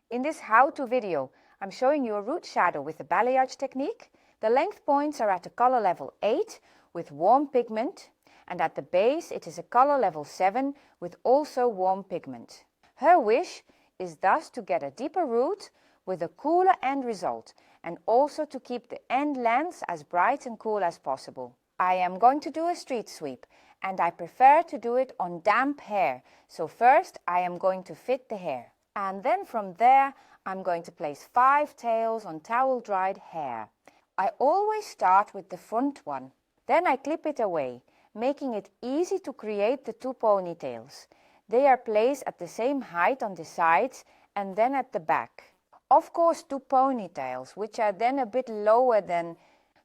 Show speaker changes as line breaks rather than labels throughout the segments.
In this how-to video, I'm showing you a root shadow with the balayage technique. The length points are at a color level 8 with warm pigment, and at the base it is a color level 7 with also warm pigment. Her wish is thus to get a deeper root with a cooler end result, and also to keep the end lengths as bright and cool as possible. I am going to do a street sweep, and I prefer to do it on damp hair. So first I am going to fit the hair. And then from there, I'm going to place 5 tails on towel-dried hair. I always start with the front one. Then I clip it away, making it easy to create the 2 ponytails. They are placed at the same height on the sides and then at the back. Of course, 2 ponytails, which are then a bit lower than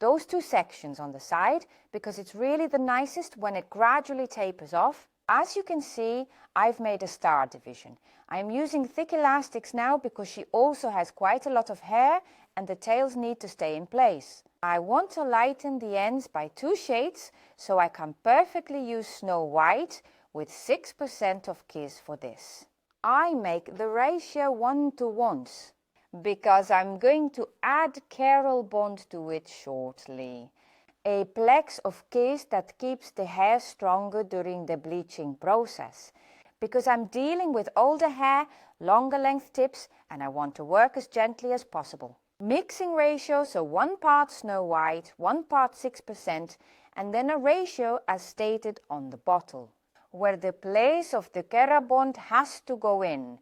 those 2 sections on the side, because it's really the nicest when it gradually tapers off. As you can see, I've made a star division. I'm using thick elastics now because she also has quite a lot of hair and the tails need to stay in place. I want to lighten the ends by 2 shades, so I can perfectly use Snow White with 6% of Kiss for this. I make the ratio 1:1 because I'm going to add Carol Bond to it shortly. A plex of Kiss that keeps the hair stronger during the bleaching process. Because I'm dealing with older hair, longer length tips, and I want to work as gently as possible. Mixing ratio, so 1 part Snow White, 1 part 6%, and then a ratio as stated on the bottle, where the place of the Keratin bond has to go in.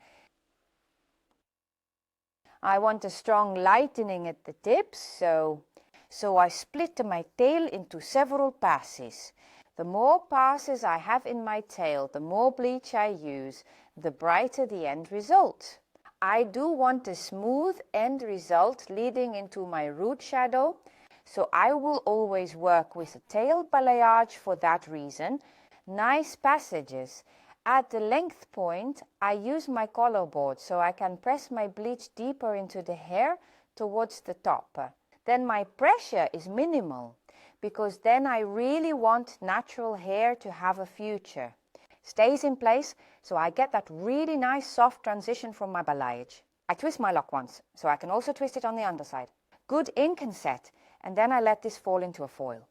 I want a strong lightening at the tips, so I split my tail into several passes. The more passes I have in my tail, the more bleach I use, the brighter the end result. I do want a smooth end result leading into my root shadow, so I will always work with a tail balayage for that reason. Nice passages. At the length point, I use my color board so I can press my bleach deeper into the hair towards the top. Then my pressure is minimal, because then I really want natural hair to have a future. Stays in place, so I get that really nice soft transition from my balayage. I twist my lock once, so I can also twist it on the underside. Good ink and set, and then I let this fall into a foil.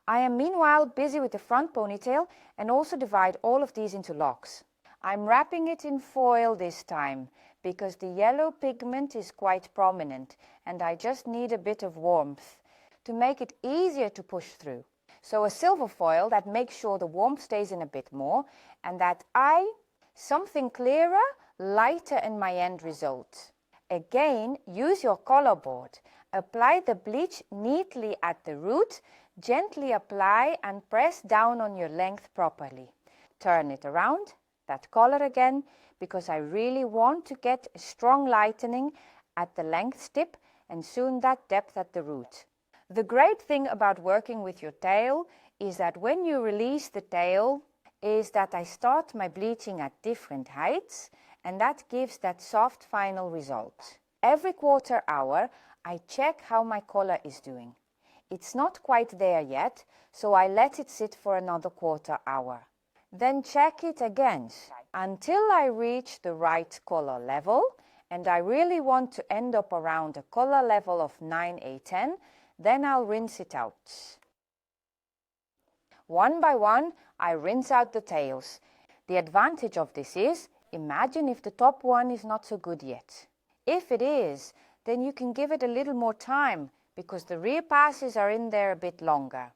I am meanwhile busy with the front ponytail and also divide all of these into locks. I'm wrapping it in foil this time, because the yellow pigment is quite prominent and I just need a bit of warmth to make it easier to push through. So a silver foil that makes sure the warmth stays in a bit more, and that something clearer, lighter in my end result. Again, use your color board. Apply the bleach neatly at the root, gently apply and press down on your length properly. Turn it around, that color again, because I really want to get a strong lightening at the length tip and soon that depth at the root. The great thing about working with your tail is that when you release the tail, is that I start my bleaching at different heights, and that gives that soft final result. Every quarter hour, I check how my color is doing. It's not quite there yet, so I let it sit for another quarter hour. Then check it again until I reach the right color level, and I really want to end up around a color level of 9A10. Then I'll rinse it out. One by one, I rinse out the tails. The advantage of this is, imagine if the top one is not so good yet. If it is, then you can give it a little more time, because the rear passes are in there a bit longer.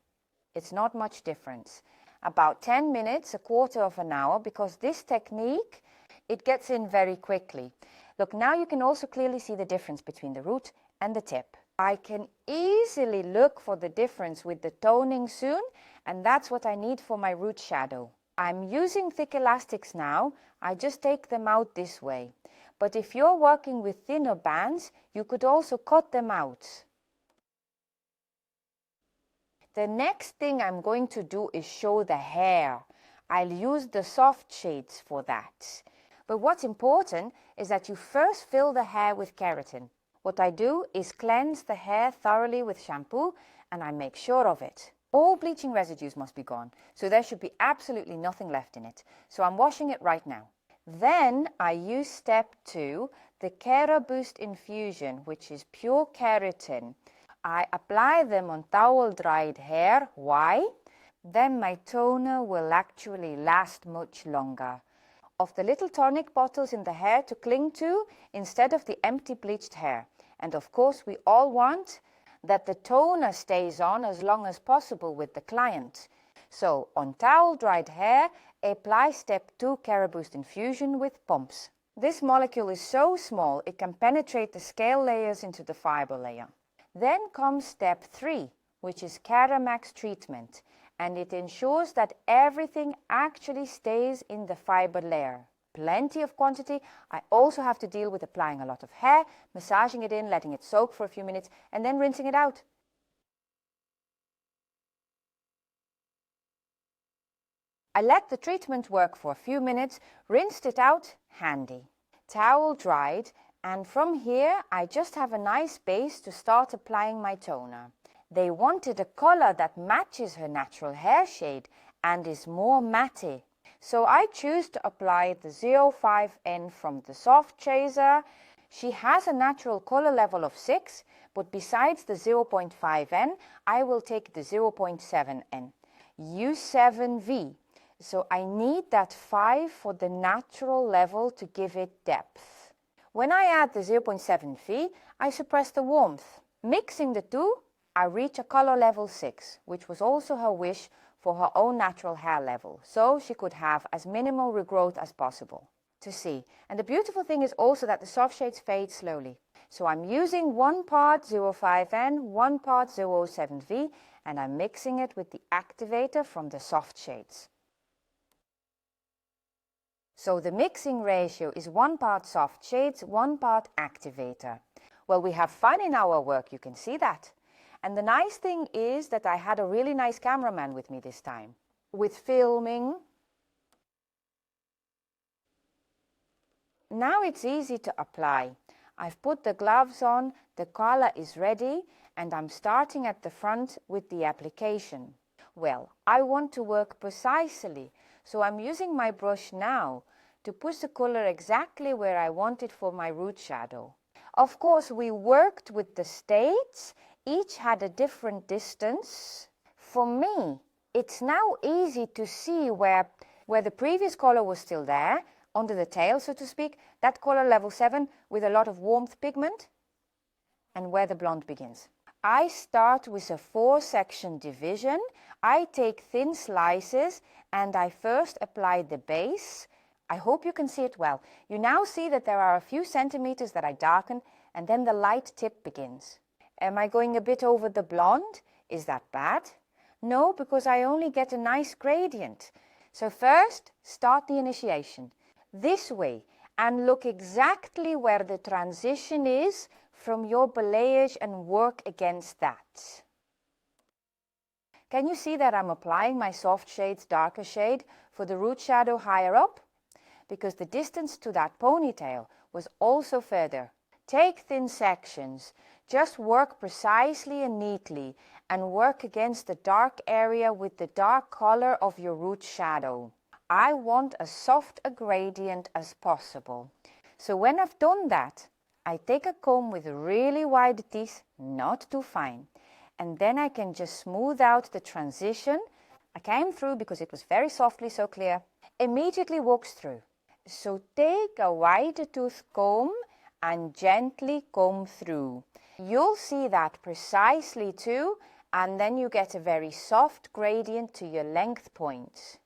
It's not much difference. About 10 minutes, a quarter of an hour, because this technique, it gets in very quickly. Look, now you can also clearly see the difference between the root and the tip. I can easily look for the difference with the toning soon, and that's what I need for my root shadow. I'm using thick elastics now. I just take them out this way. But if you're working with thinner bands, you could also cut them out. The next thing I'm going to do is show the hair. I'll use the soft shades for that. But what's important is that you first fill the hair with keratin. What I do is cleanse the hair thoroughly with shampoo, and I make sure of it. All bleaching residues must be gone, so there should be absolutely nothing left in it. So I'm washing it right now. Then I use step 2, the Keraboost infusion, which is pure keratin. I apply them on towel dried hair. Why? Then my toner will actually last much longer. Of the little tonic bottles in the hair to cling to instead of the empty bleached hair. And of course we all want that the toner stays on as long as possible with the client. So on towel dried hair, apply step 2 Keraboost infusion with pumps. This molecule is so small it can penetrate the scale layers into the fiber layer. Then comes step 3, which is Keramax treatment, and it ensures that everything actually stays in the fiber layer. Plenty of quantity. I also have to deal with applying a lot of hair, massaging it in, letting it soak for a few minutes, and then rinsing it out. I let the treatment work for a few minutes, rinsed it out, handy. Towel dried, and from here I just have a nice base to start applying my toner. They wanted a color that matches her natural hair shade and is more matte. So I choose to apply the 05N from the Soft Chaser. She has a natural color level of 6, but besides the 0.5N, I will take the 0.7N. U7V. So I need that 5 for the natural level to give it depth. When I add the 0.7V, I suppress the warmth. Mixing the two, I reach a color level 6, which was also her wish for her own natural hair level, so she could have as minimal regrowth as possible to see. And the beautiful thing is also that the soft shades fade slowly. So I'm using 1 part 05N, 1 part 007V, and I'm mixing it with the activator from the soft shades. So the mixing ratio is 1 part soft shades, 1 part activator. Well, we have fun in our work, you can see that. And the nice thing is that I had a really nice cameraman with me this time. With filming. Now it's easy to apply. I've put the gloves on, the color is ready, and I'm starting at the front with the application. Well, I want to work precisely, so I'm using my brush now to push the color exactly where I want it for my root shadow. Of course, we worked with the states. Each had a different distance. For me, it's now easy to see where the previous color was still there, under the tail, so to speak, that color level 7 with a lot of warmth pigment, and where the blonde begins. I start with a 4-section division. I take thin slices and I first apply the base. I hope you can see it well. You now see that there are a few centimeters that I darken, and then the light tip begins. Am I going a bit over the blonde? Is that bad? No, because I only get a nice gradient. So first, start the initiation. This way, and look exactly where the transition is from your balayage and work against that. Can you see that I'm applying my soft shades, darker shade for the root shadow higher up? Because the distance to that ponytail was also further. Take thin sections. Just work precisely and neatly and work against the dark area with the dark color of your root shadow. I want as soft a gradient as possible. So when I've done that, I take a comb with really wide teeth, not too fine, and then I can just smooth out the transition. I came through because it was very softly, so clear. Immediately walks through. So take a wide tooth comb and gently comb through. You'll see that precisely too, and then you get a very soft gradient to your length points.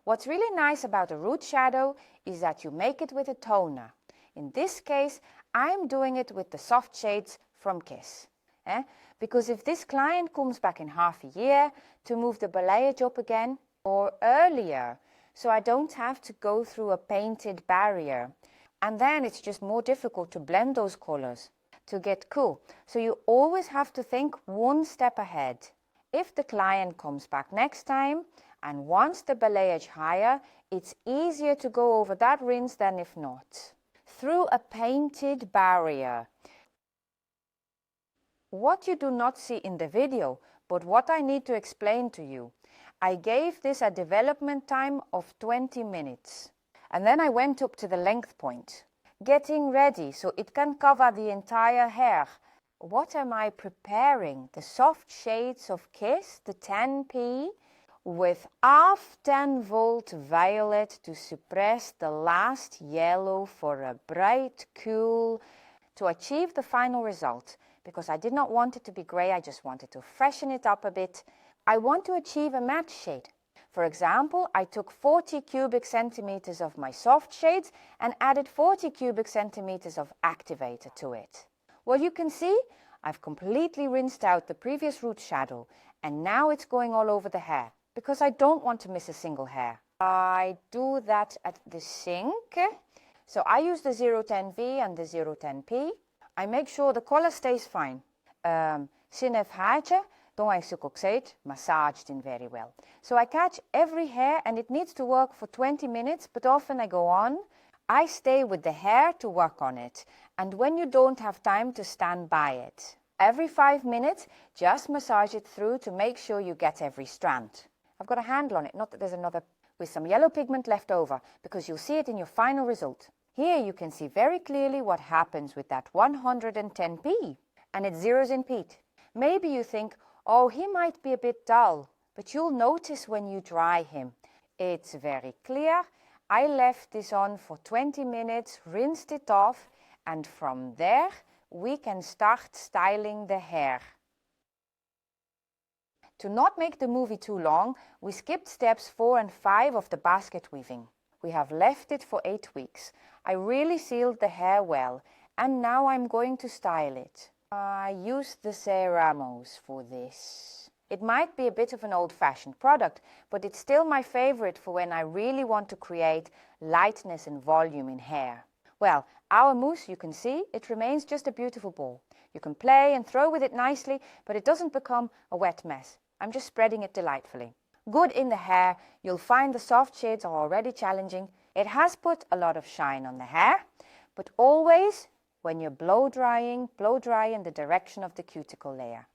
What's really nice about a root shadow is that you make it with a toner. In this case, I'm doing it with the soft shades from Kiss. Because if this client comes back in half a year to move the balayage up again, or earlier, so I don't have to go through a painted barrier. And then it's just more difficult to blend those colors to get cool. So you always have to think 1 step ahead. If the client comes back next time and wants the balayage higher, it's easier to go over that rinse than if not. Through a painted barrier. What you do not see in the video, but what I need to explain to you. I gave this a development time of 20 minutes. And then I went up to the length point, getting ready so it can cover the entire hair. What am I preparing? The soft shades of Kiss, the 10p, with half 10 volt violet to suppress the last yellow for a bright, cool, to achieve the final result. Because I did not want it to be grey, I just wanted to freshen it up a bit. I want to achieve a matte shade. For example, I took 40 cubic centimeters of my soft shades and added 40 cubic centimeters of activator to it. Well, you can see I've completely rinsed out the previous root shadow and now it's going all over the hair because I don't want to miss a single hair. I do that at the sink. So I use the 010V and the 010P. I make sure the color stays fine. Sinef haartje, dan ik zoek ook zet, massaged in very well. So I catch every hair and it needs to work for 20 minutes, but often I go on. I stay with the hair to work on it. And when you don't have time to stand by it, every 5 minutes, just massage it through to make sure you get every strand. I've got a handle on it, not that there's another with some yellow pigment left over, because you'll see it in your final result. Here you can see very clearly what happens with that 110p, and it zeroes in Pete. Maybe you think, oh, he might be a bit dull, but you'll notice when you dry him. It's very clear. I left this on for 20 minutes, rinsed it off, and from there we can start styling the hair. To not make the movie too long, we skipped steps 4 and 5 of the basket weaving. We have left it for 8 weeks. I really sealed the hair well, and now I'm going to style it. I used the Ceramos for this. It might be a bit of an old-fashioned product, but it's still my favorite for when I really want to create lightness and volume in hair. Well, our mousse, you can see, it remains just a beautiful ball. You can play and throw with it nicely, but it doesn't become a wet mess. I'm just spreading it delightfully. Good in the hair, you'll find the soft shades are already challenging. It has put a lot of shine on the hair, but always when you're blow dry in the direction of the cuticle layer.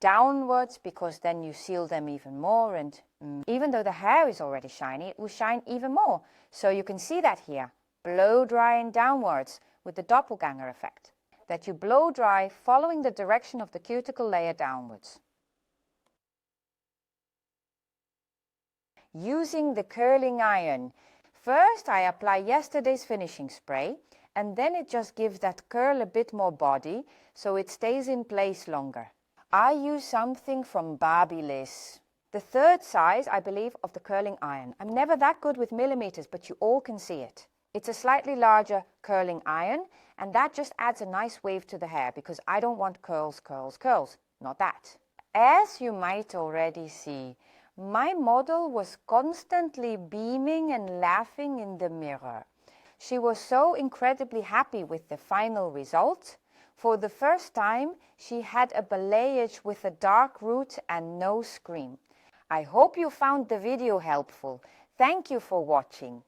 Downwards, because then you seal them even more, and even though the hair is already shiny, it will shine even more. So you can see that here, blow drying downwards with the doppelganger effect, that you blow dry following the direction of the cuticle layer downwards. Using the curling iron. First I apply yesterday's finishing spray, and then it just gives that curl a bit more body, so it stays in place longer. I use something from Balayage, the third size, I believe, of the curling iron. I'm never that good with millimeters, but you all can see it. It's a slightly larger curling iron, and that just adds a nice wave to the hair, because I don't want curls, curls, curls. Not that. As you might already see, my model was constantly beaming and laughing in the mirror. She was so incredibly happy with the final result. For the first time, she had a balayage with a dark root and no scream. I hope you found the video helpful. Thank you for watching.